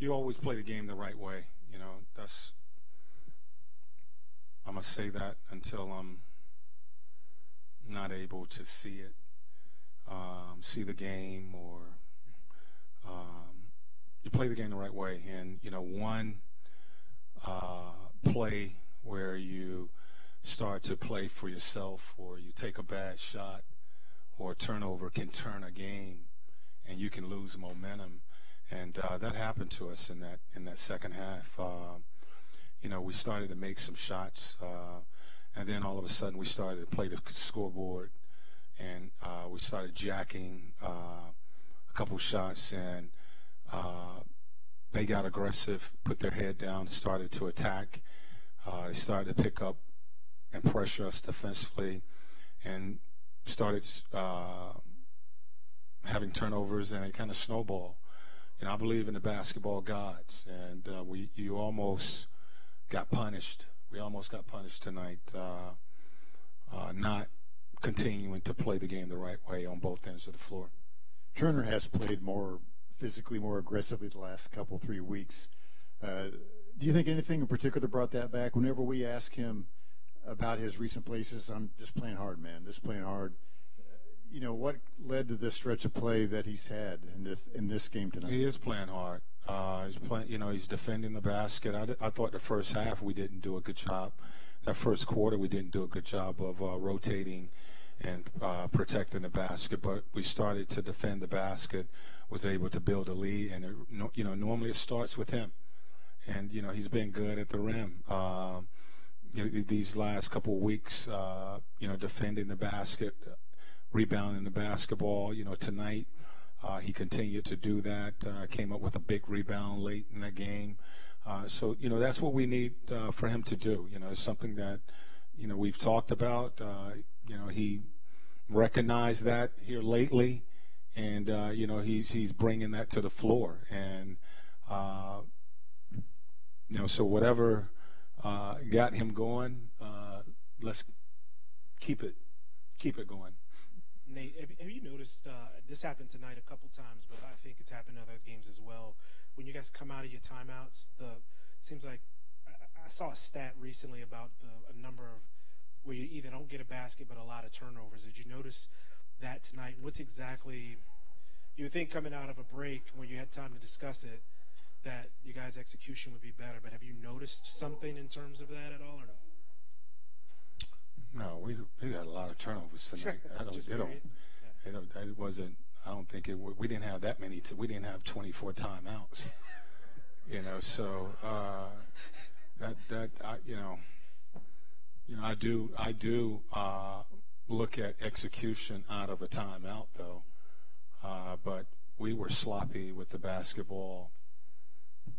you always play the game the right way. You know, I'm going to say that until I'm not able to see it, see the game, or you play the game the right way. And, you know, one play where you start to play for yourself, or you take a bad shot or a turnover, can turn a game and you can lose momentum. And that happened to us in that second half. You know, we started to make some shots, and then all of a sudden we started to play the scoreboard, and we started jacking a couple shots, and they got aggressive, put their head down, started to attack. They started to pick up and pressure us defensively, and started having turnovers, and it kind of snowballed. And I believe in the basketball gods, and you almost got punished. We almost got punished tonight, not continuing to play the game the right way on both ends of the floor. Turner has played more physically, more aggressively the last couple, 3 weeks. Do you think anything in particular brought that back? Whenever we ask him about his recent plays, I'm just playing hard, man, just playing hard. You know, what led to this stretch of play that he's had in this game tonight? He is playing hard. He's playing. You know, he's defending the basket. I thought the first half we didn't do a good job. That first quarter we didn't do a good job of rotating and protecting the basket. But we started to defend the basket, was able to build a lead, and you know, normally it starts with him. And you know, he's been good at the rim. You know, these last couple of weeks, you know, defending the basket, rebounding the basketball. You know, tonight he continued to do that. Came up with a big rebound late in the game. So, you know, that's what we need for him to do. You know, it's something that, you know, we've talked about. You know, he recognized that here lately, and, you know, he's bringing that to the floor. And, you know, so whatever got him going, let's keep it going. Nate, have you noticed, this happened tonight a couple times, but I think it's happened in other games as well. When you guys come out of your timeouts, seems like I saw a stat recently about a number of where you either don't get a basket but a lot of turnovers. Did you notice that tonight? What's exactly you would think coming out of a break when you had time to discuss it that you guys' execution would be better, but have you noticed something in terms of that at all or no? No, we got a lot of turnovers tonight. It wasn't. I don't think it. We didn't have that many. We didn't have 24 timeouts. You know, so I do look at execution out of a timeout though. But we were sloppy with the basketball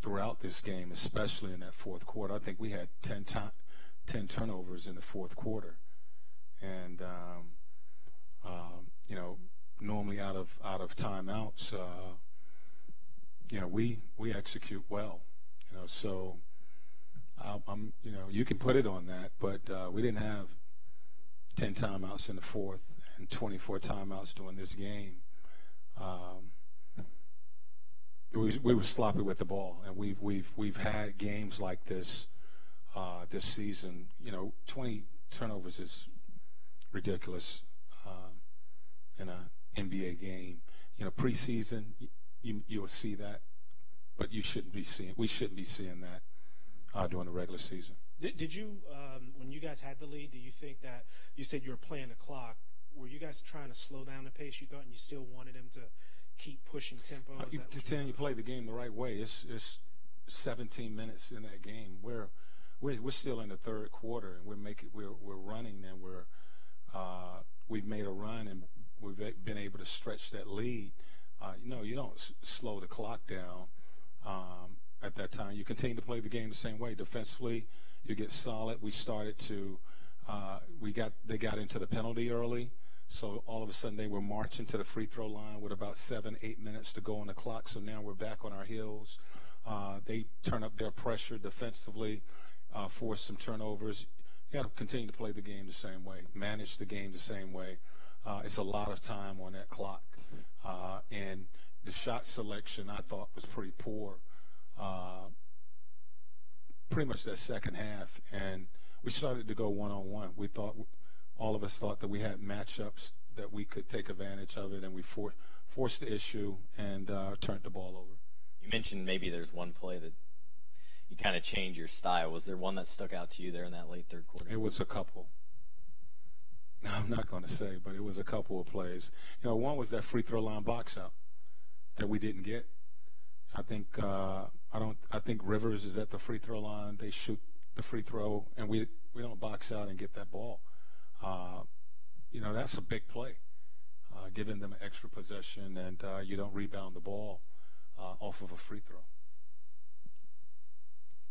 throughout this game, especially in that fourth quarter. I think we had 10 turnovers in the fourth quarter. And, you know, normally out of timeouts, you know, we execute well, you know, so you know, you can put it on that, but we didn't have 10 timeouts in the fourth and 24 timeouts during this game. We were sloppy with the ball, and we've had games like this this season. You know, 20 turnovers is ridiculous in an NBA game. You know, preseason you'll see that, but we shouldn't be seeing that during the regular season. Did you when you guys had the lead? Do you think that you said you were playing the clock? Were you guys trying to slow down the pace? You thought, and you still wanted them to keep pushing tempo? You're saying you play the game the right way. It's 17 minutes in that game. We're still in the third quarter, and we're running, and we've made a run, and we've been able to stretch that lead. You know, you don't slow the clock down at that time. You continue to play the game the same way. Defensively, you get solid. We started to they got into the penalty early, so all of a sudden they were marching to the free throw line with about 7-8 minutes to go on the clock. So now we're back on our heels. They turn up their pressure defensively, force some turnovers. You got to continue to play the game the same way, manage the game the same way. It's a lot of time on that clock. And the shot selection I thought was pretty poor pretty much that second half, and we started to go one-on-one. All of us thought that we had matchups that we could take advantage of it, and we forced the issue and turned the ball over. You mentioned maybe there's one play that you kind of changed your style. Was there one that stuck out to you there in that late third quarter? It was a couple. I'm not going to say, but it was a couple of plays. One was that free throw line box out that we didn't get. I think Rivers is at the free throw line. They shoot the free throw, and we don't box out and get that ball. That's a big play, giving them an extra possession, and you don't rebound the ball off of a free throw.